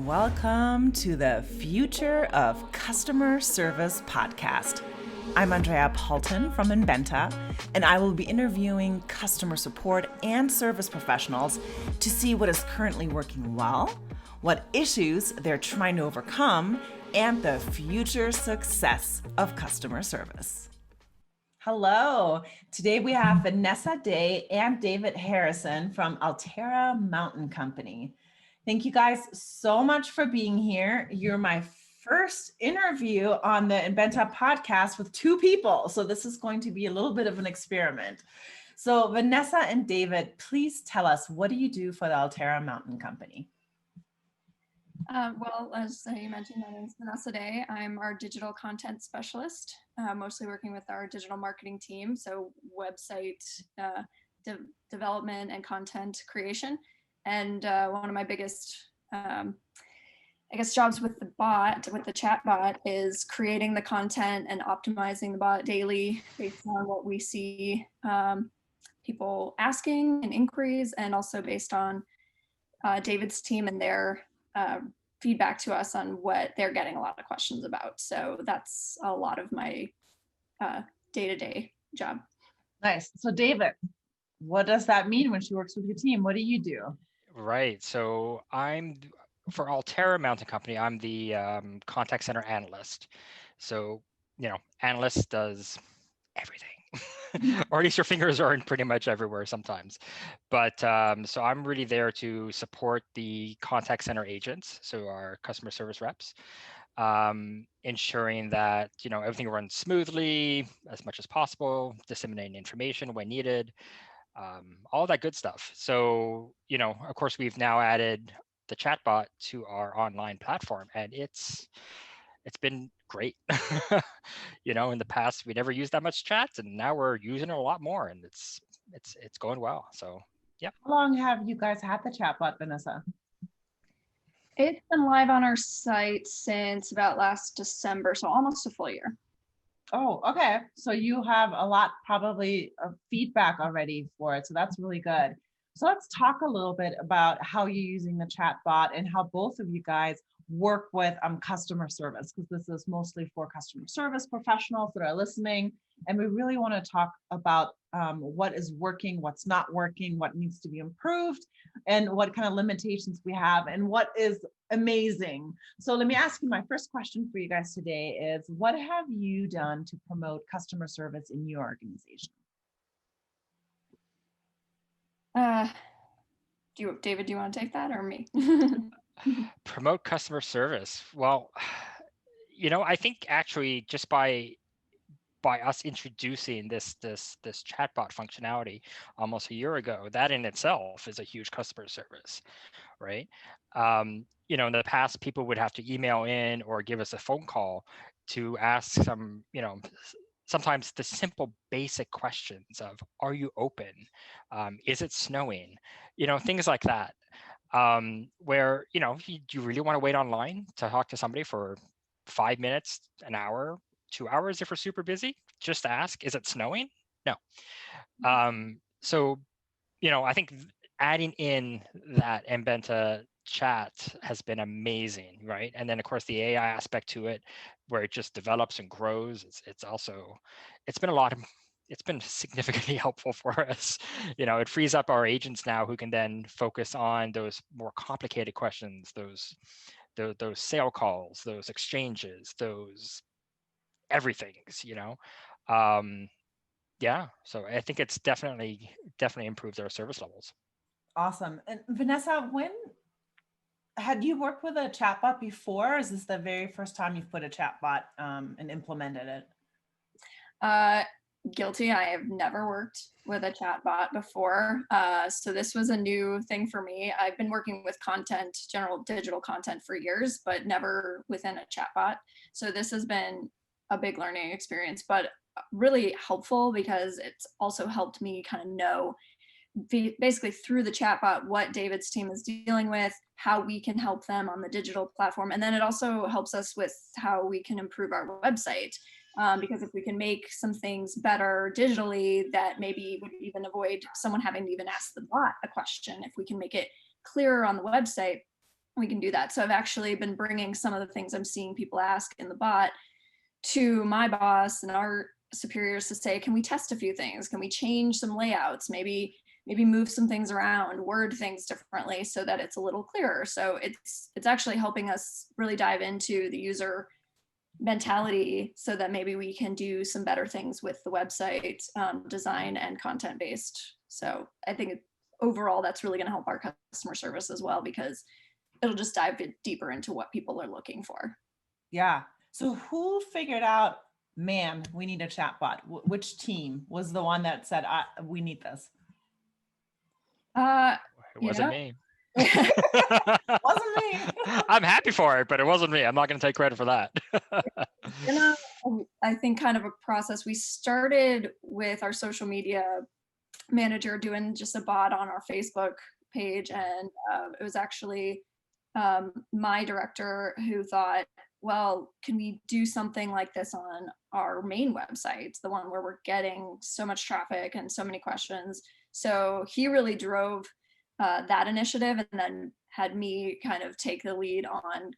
Welcome to the Future of Customer Service podcast. I'm Andrea Paulton from Inbenta, and I will be interviewing customer support and service professionals to see what is currently working well, what issues they're trying to overcome, and the future success of customer service. Hello. Today we have Vanessa Day and David Harrison from Alterra Mountain Company. Thank you guys so much for being here. You're my first interview on the Inbenta podcast with two people. So this is going to be a little bit of an experiment. So Vanessa and David, please tell us, what do you do for the Alterra Mountain Company? Well, as you mentioned, my name is Vanessa Day. I'm our digital content specialist, mostly working with our digital marketing team. So website development and content creation. And one of my biggest, jobs with the chatbot is creating the content and optimizing the bot daily based on what we see people asking and inquiries, and also based on David's team and their feedback to us on what they're getting a lot of questions about. So that's a lot of my day-to-day job. Nice. So David, what does that mean when she works with your team? What do you do? Right. So for Alterra Mountain Company, I'm the contact center analyst. So, analyst does everything. Or at least your fingers are in pretty much everywhere sometimes. But so I'm really there to support the contact center agents, so our customer service reps, ensuring that everything runs smoothly as much as possible, disseminating information when needed, all that good stuff. So, of course, we've now added the chatbot to our online platform, and it's been great. In the past, we never used that much chat, and now we're using it a lot more, and it's going well. So, yeah. How long have you guys had the chatbot, Vanessa? It's been live on our site since about last December, so almost a full year. Oh, okay. So you have a lot probably of feedback already for it. So that's really good. So let's talk a little bit about how you're using the chatbot and how both of you guys work with customer service, because this is mostly for customer service professionals that are listening. And we really want to talk about what is working, what's not working, what needs to be improved, and what kind of limitations we have, and what is amazing. So let me ask you, my first question for you guys today is, what have you done to promote customer service in your organization? David, do you want to take that or me? Promote customer service. Well, I think actually just by us introducing this chatbot functionality almost a year ago, that in itself is a huge customer service, right? In the past, people would have to email in or give us a phone call to ask some, sometimes the simple basic questions of, are you open? Is it snowing? Things like that. Where, you really want to wait online to talk to somebody for 5 minutes, an hour, 2 hours if we're super busy, just ask, is it snowing? No. So, I think adding in that Inbenta chat has been amazing, right? And then of course the AI aspect to it, where it just develops and grows, it's been significantly helpful for us. It frees up our agents now, who can then focus on those more complicated questions, those sale calls, those exchanges, those everythings, yeah. So I think it's definitely improved our service levels. Awesome. And Vanessa, when had you worked with a chatbot before? Or is this the very first time you've put a chatbot and implemented it? Guilty. I have never worked with a chatbot before. So this was a new thing for me. I've been working with general digital content for years, but never within a chatbot. So this has been a big learning experience, but really helpful, because it's also helped me kind of know basically through the chatbot what David's team is dealing with, how we can help them on the digital platform. And then it also helps us with how we can improve our website. Because if we can make some things better digitally, that maybe would even avoid someone having to even ask the bot a question. If we can make it clearer on the website, we can do that. So I've actually been bringing some of the things I'm seeing people ask in the bot to my boss and our superiors to say, can we test a few things? Can we change some layouts? Maybe move some things around, word things differently so that it's a little clearer. So it's actually helping us really dive into the user mentality so that maybe we can do some better things with the website design and content based. So I think overall that's really going to help our customer service as well, because it'll just dive deeper into what people are looking for. Yeah. So who figured out, man, we need a chatbot? Which team was the one that said, we need this? It wasn't me. Wasn't me. I'm happy for it, but it wasn't me. I'm not going to take credit for that. I think kind of a process. We started with our social media manager doing just a bot on our Facebook page, and it was actually my director who thought, well, can we do something like this on our main website, the one where we're getting so much traffic and so many questions? So he really drove that initiative, and then had me kind of take the lead on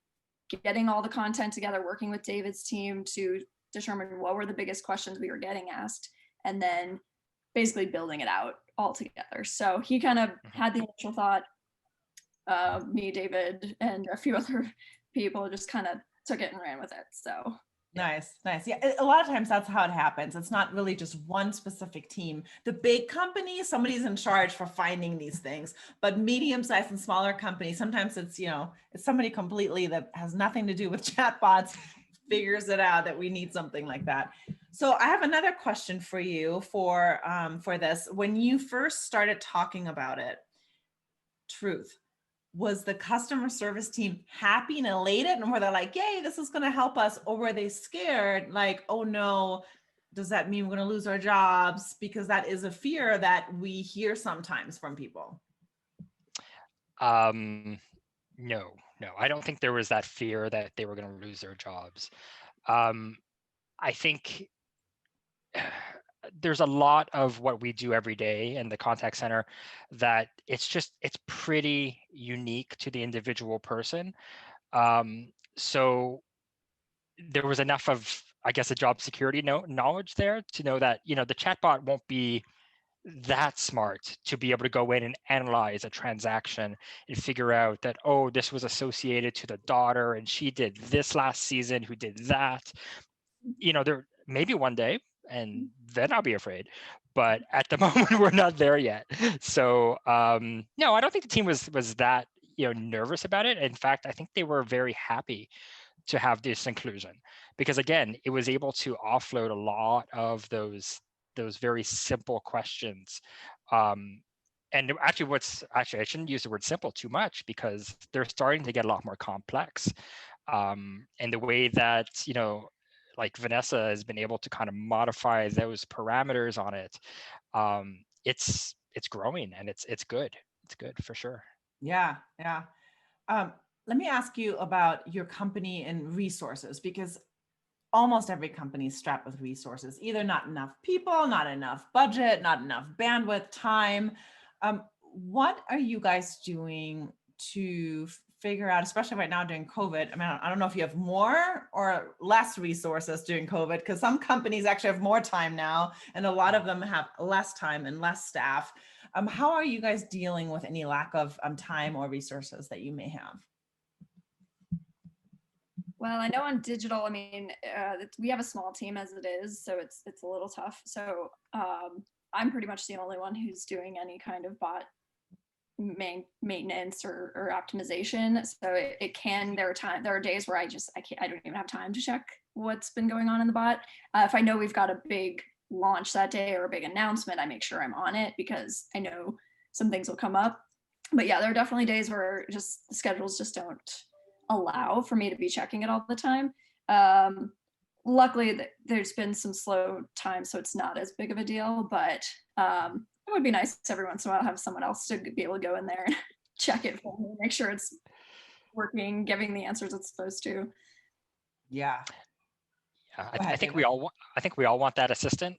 getting all the content together, working with David's team to determine what were the biggest questions we were getting asked, and then basically building it out all together. So he kind of had the initial thought. Me, David, and a few other people just kind of took it and ran with it. So nice. Yeah, a lot of times that's how it happens. It's not really just one specific team. The big companies, somebody's in charge for finding these things, but medium-sized and smaller companies, sometimes it's, it's somebody completely that has nothing to do with chatbots figures it out that we need something like that. So I have another question for you for this. When you first started talking about it, truth, was the customer service team happy and elated, and were they like, yay, this is going to help us? Or were they scared, like, oh no, does that mean we're going to lose our jobs? Because that is a fear that we hear sometimes from people. No, I don't think there was that fear that they were going to lose their jobs. I think there's a lot of what we do every day in the contact center that it's pretty unique to the individual person. So there was enough of, I guess, a job security knowledge there to know that, the chatbot won't be that smart to be able to go in and analyze a transaction and figure out that, oh, this was associated to the daughter and she did this last season, who did that. There maybe one day, and then I'll be afraid. But at the moment, we're not there yet. So no, I don't think the team was that nervous about it. In fact, I think they were very happy to have this inclusion, because again, it was able to offload a lot of those very simple questions. And actually, I shouldn't use the word simple too much, because they're starting to get a lot more complex. And the way that like Vanessa has been able to kind of modify those parameters on it, it's growing, and it's good. It's good for sure. Yeah. Let me ask you about your company and resources, because almost every company is strapped with resources, either not enough people, not enough budget, not enough bandwidth, time. What are you guys doing to figure out, especially right now during COVID? I mean, I don't know if you have more or less resources during COVID, because some companies actually have more time now, and a lot of them have less time and less staff. How are you guys dealing with any lack of time or resources that you may have? Well, I know on digital, I mean, we have a small team as it is, so it's a little tough. So I'm pretty much the only one who's doing any kind of bot maintenance or optimization. So there are days where I don't even have time to check what's been going on in the bot. If I know we've got a big launch that day or a big announcement, I make sure I'm on it, because I know some things will come up. But yeah, there are definitely days where just the schedules just don't allow for me to be checking it all the time. Luckily, there's been some slow time, so it's not as big of a deal, but it would be nice every once in a while to have someone else to be able to go in there and check it for me, make sure it's working, giving the answers it's supposed to. Yeah. I think we all want that assistant.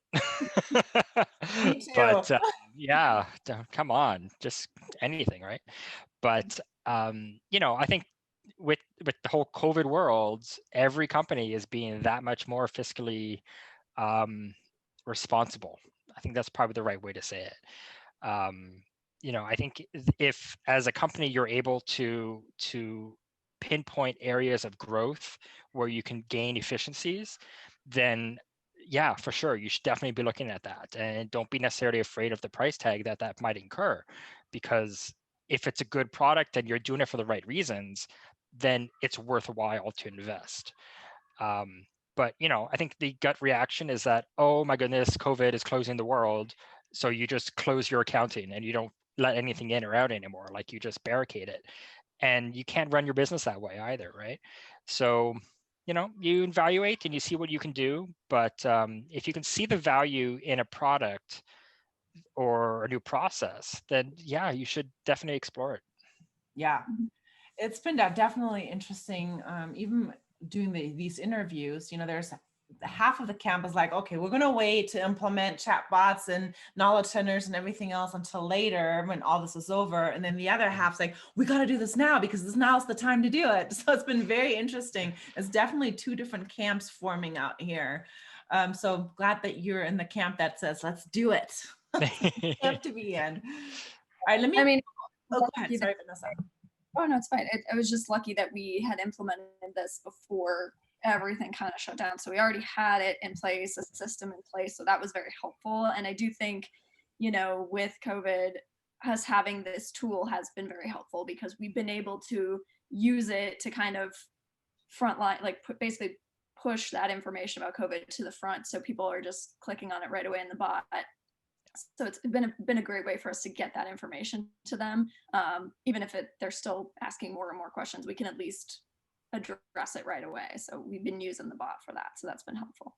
Me too. But yeah, come on, just anything, right? But I think with the whole COVID world, every company is being that much more fiscally responsible. I think that's probably the right way to say it. I think if as a company you're able to pinpoint areas of growth where you can gain efficiencies, then yeah, for sure, you should definitely be looking at that. And don't be necessarily afraid of the price tag that might incur, because if it's a good product and you're doing it for the right reasons, then it's worthwhile to invest. But I think the gut reaction is that, oh my goodness, COVID is closing the world. So you just close your accounting and you don't let anything in or out anymore. Like you just barricade it. And you can't run your business that way either, right? So, you evaluate and you see what you can do. But if you can see the value in a product or a new process, then yeah, you should definitely explore it. Yeah, it's been definitely interesting. Even doing these interviews, there's half of the camp is like, okay, we're going to wait to implement chatbots and knowledge centers and everything else until later when all this is over. And then the other half's like, we got to do this now because now's the time to do it. So it's been very interesting. It's definitely two different camps forming out here. So glad that you're in the camp that says, let's do it. Camp to be in. All right, let me. I mean, Oh, go ahead. Sorry, Vanessa. Oh, no, it's fine. I was just lucky that we had implemented this before everything kind of shut down. So we already had it in place, a system in place. So that was very helpful. And I do think, with COVID, us having this tool has been very helpful because we've been able to use it to kind of frontline, like basically push that information about COVID to the front. So people are just clicking on it right away in the bot. So it's been a great way for us to get that information to them. Even if they're still asking more and more questions, we can at least address it right away. So we've been using the bot for that. So that's been helpful.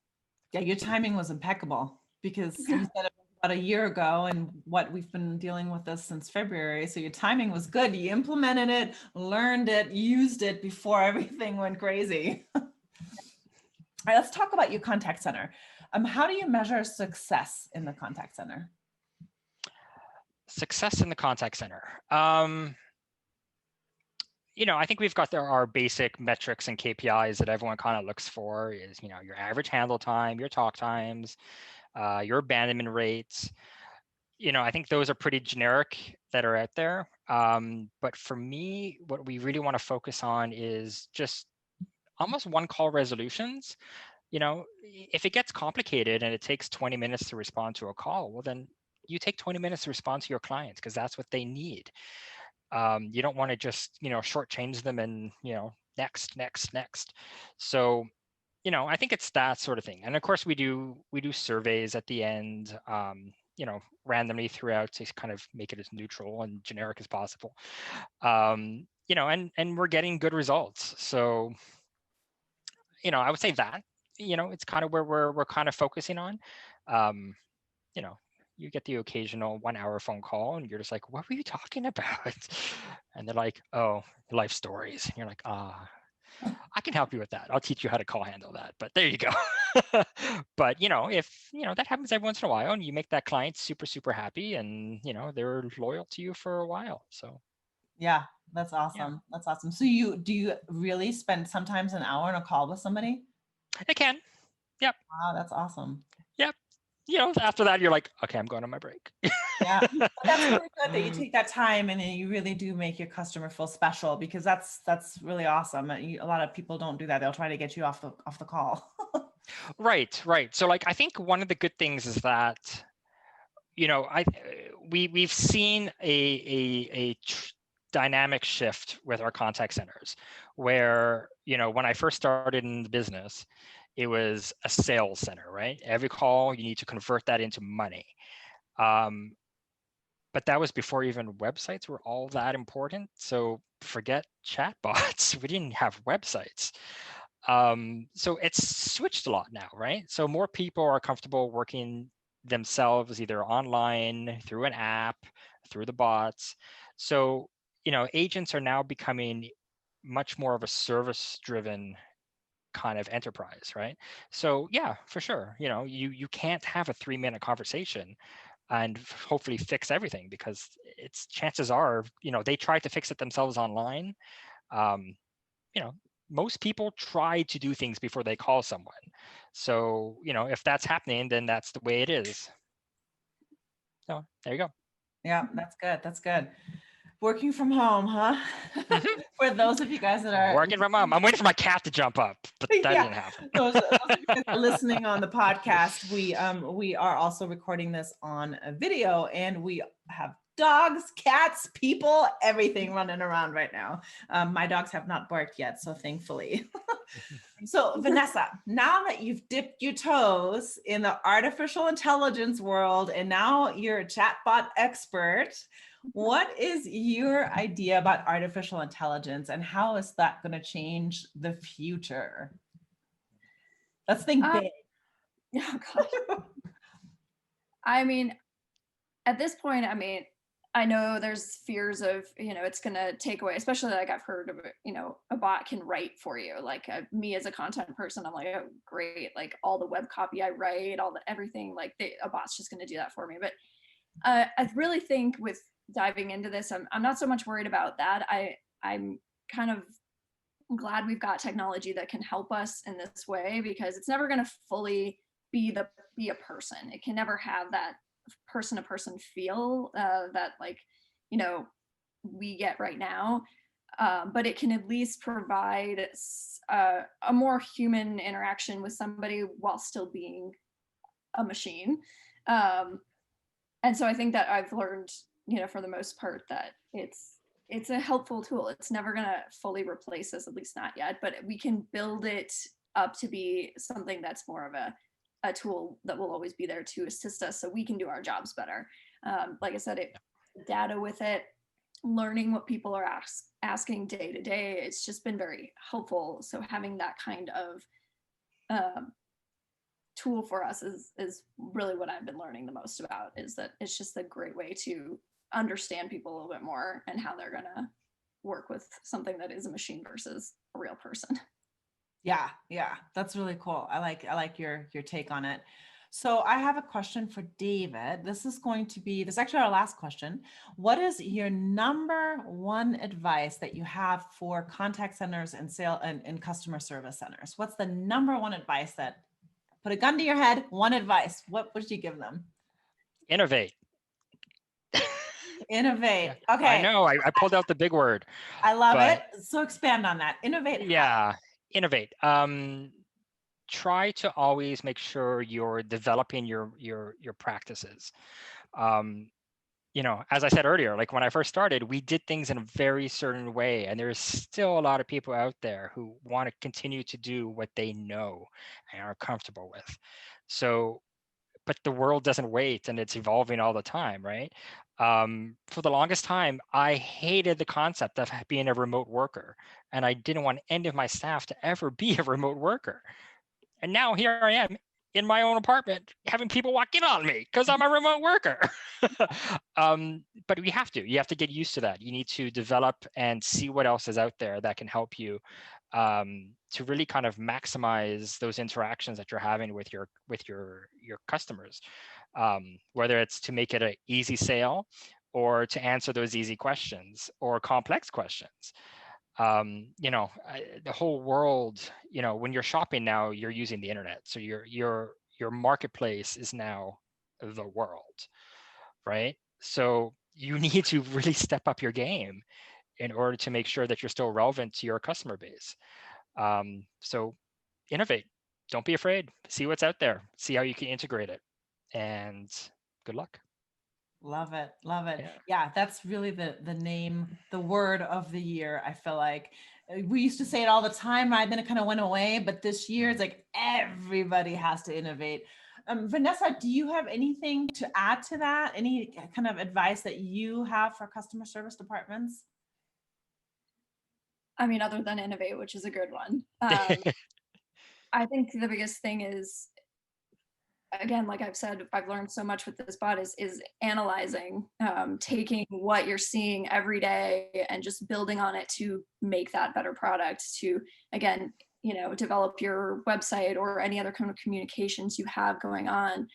Yeah, your timing was impeccable because you said it was about a year ago and what we've been dealing with this since February. So your timing was good. You implemented it, learned it, used it before everything went crazy. All right, let's talk about your contact center. How do you measure success in the contact center? Success in the contact center. I think we've got our basic metrics and KPIs that everyone kind of looks for is, your average handle time, your talk times, your abandonment rates. I think those are pretty generic that are out there. But for me, what we really want to focus on is just almost one call resolutions. If it gets complicated and it takes 20 minutes to respond to a call, well, then you take 20 minutes to respond to your clients because that's what they need. You don't want to just, shortchange them and, next. So, I think it's that sort of thing. And of course we do surveys at the end, randomly throughout to kind of make it as neutral and generic as possible. And we're getting good results. So, I would say that, it's kind of where we're kind of focusing on. You get the occasional 1-hour phone call and you're just like, what were you talking about? And they're like, oh, life stories. And you're like, I can help you with that. I'll teach you how to call handle that. But there you go. But, if, that happens every once in a while and you make that client super, super happy and, they're loyal to you for a while. So. Yeah, that's awesome. Yeah. That's awesome. So do you really spend sometimes an hour on a call with somebody? I can. Yep. Wow, that's awesome. Yep. After that, you're like, okay, I'm going on my break. Yeah, that's really good that you take that time and then you really do make your customer feel special because that's really awesome. A lot of people don't do that. They'll try to get you off the call. Right. So I think one of the good things is that, we've seen a dynamic shift with our contact centers where, when I first started in the business, it was a sales center, right? Every call, you need to convert that into money. But that was before even websites were all that important. So forget chatbots. We didn't have websites. So it's switched a lot now, right? So more people are comfortable working themselves either online, through an app, through the bots. So, agents are now becoming much more of a service-driven kind of enterprise, right? So yeah, for sure. You can't have a 3-minute conversation, and hopefully fix everything, because it's chances are, they try to fix it themselves online. You know, most people try to do things before they call someone. So, if that's happening, then that's the way it is. So there you go. Yeah, that's good. That's good. Working from home, huh? Mhm. For those of you guys that are Working from home. I'm waiting for my cat to jump up, but that yeah, didn't happen. those of you guys listening on the podcast, we are also recording this on a video, and we have dogs, cats, people, everything running around right now. My dogs have not barked yet, so thankfully. So Vanessa, now that you've dipped your toes in the artificial intelligence world and now you're a chatbot expert, what is your idea about artificial intelligence and how is that going to change the future? Let's think big. Oh gosh. I mean, at this point, I know there's fears of, it's going to take away, especially like I've heard of, a bot can write for you. Like me as a content person, I'm like, oh, great. Like all the web copy I write, everything, like a bot's just going to do that for me. But I really think with diving into this, I'm not so much worried about that. I'm kind of glad we've got technology that can help us in this way, because it's never going to fully be a person. It can never have that person to person feel that we get right now, but it can at least provide a more human interaction with somebody while still being a machine. And so I think that I've learned, for the most part, that it's a helpful tool. It's never going to fully replace us, at least not yet, but we can build it up to be something that's more of a tool that will always be there to assist us so we can do our jobs better. Like I said, data with it, learning what people are asking day to day, it's just been very helpful. So having that kind of tool for us is really what I've been learning the most about, is that it's just a great way to understand people a little bit more and how they're gonna work with something that is a machine versus a real person. Yeah, that's really cool. I like your take on it. So I have a question for David. This is actually our last question. What is your number one advice that you have for contact centers and and customer service centers? What's the number one advice that, put a gun to your head, one advice, what would you give them? Innovate. Innovate. Yeah. Okay. I know. I pulled out the big word. I love it. So expand on that. Innovate. Yeah. Innovate. Try to always make sure you're developing your practices. As I said earlier, like when I first started, we did things in a very certain way, and there's still a lot of people out there who want to continue to do what they know and are comfortable with. So, but the world doesn't wait, and it's evolving all the time, right? For the longest time, I hated the concept of being a remote worker, and I didn't want any of my staff to ever be a remote worker. And now here I am in my own apartment having people walk in on me because I'm a remote worker. But you have to get used to that. You need to develop and see what else is out there that can help you to really kind of maximize those interactions that you're having with your customers, whether it's to make it an easy sale or to answer those easy questions or complex questions. The whole world, when you're shopping now, you're using the internet. So your marketplace is now the world, right? So you need to really step up your game in order to make sure that you're still relevant to your customer base. So innovate. Don't be afraid. See what's out there. See how you can integrate it. And good luck. Love it. Love it. Yeah, that's really the word of the year. I feel like we used to say it all the time, right? Then it kind of went away, but this year it's like everybody has to innovate. Vanessa, do you have anything to add to that? Any kind of advice that you have for customer service departments? I mean, other than innovate, which is a good one. I think the biggest thing is, again, like I've said, I've learned so much with this bot is analyzing, taking what you're seeing every day and just building on it to make that better product, to, again, develop your website or any other kind of communications you have going on.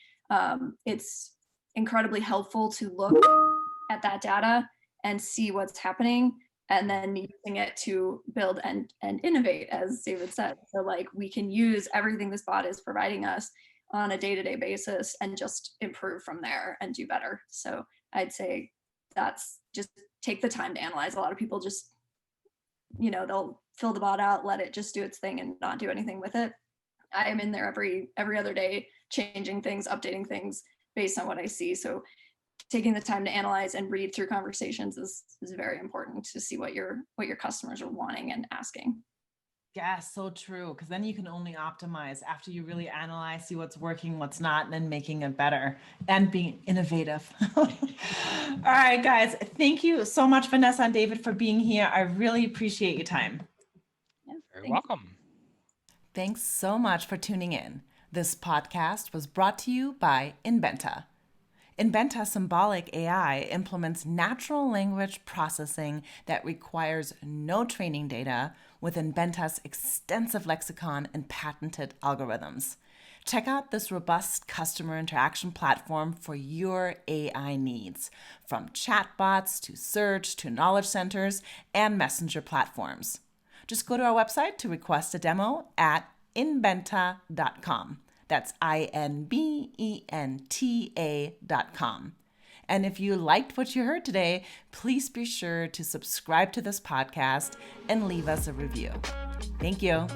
It's incredibly helpful to look at that data and see what's happening, and then using it to build and innovate, as David said. So like we can use everything this bot is providing us on a day-to-day basis and just improve from there and do better. So I'd say that's just take the time to analyze. A lot of people just, they'll fill the bot out, let it just do its thing and not do anything with it. I am in there every other day, changing things, updating things based on what I see. So taking the time to analyze and read through conversations is very important to see what your customers are wanting and asking. Yeah, so true. Because then you can only optimize after you really analyze, see what's working, what's not, and then making it better and being innovative. All right, guys. Thank you so much, Vanessa and David, for being here. I really appreciate your time. Yeah, Very welcome. Thanks so much for tuning in. This podcast was brought to you by Inbenta. Inbenta Symbolic AI implements natural language processing that requires no training data with Inbenta's extensive lexicon and patented algorithms. Check out this robust customer interaction platform for your AI needs, from chatbots to search to knowledge centers and messenger platforms. Just go to our website to request a demo at inbenta.com. That's INBENTA.com. And if you liked what you heard today, please be sure to subscribe to this podcast and leave us a review. Thank you.